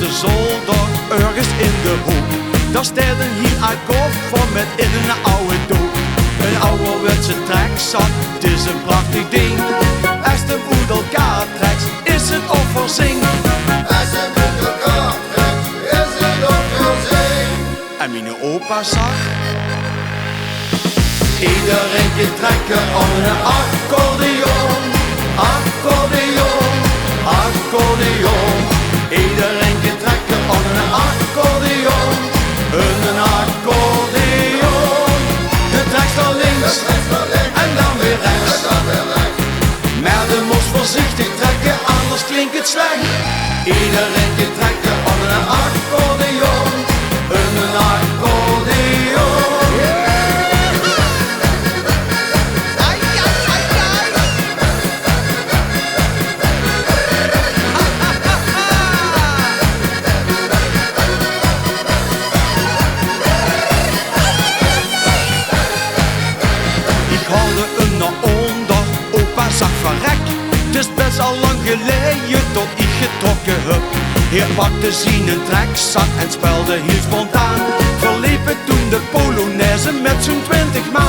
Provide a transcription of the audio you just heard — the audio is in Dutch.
de zolder, ergens in de hoek. Daar staat een hier uit Koffer met in een oude doek. Een ouderwetse trekzak, het is een prachtig ding. Als de moed elkaar trekt, is het offerzing. Als het met elkaar trekt, is het offerzing. En mijn opa zag iedereen kan trekken aan een accordeon. Accordeon, accordeon. Iedereen kan trekken aan een accordeon. Een accordeon. Je trekt naar links en dan weer rechts. Maar je moet voorzichtig trekken, anders klinkt het slecht. Iedereen kan trekken aan een accordeon. Een accordeon. Het is best al lang geleden tot ik getrokken heb. Hij pakte zien een trekzak en speelde heel spontaan. Verliep het toen de Polonaise met zo'n 20 man.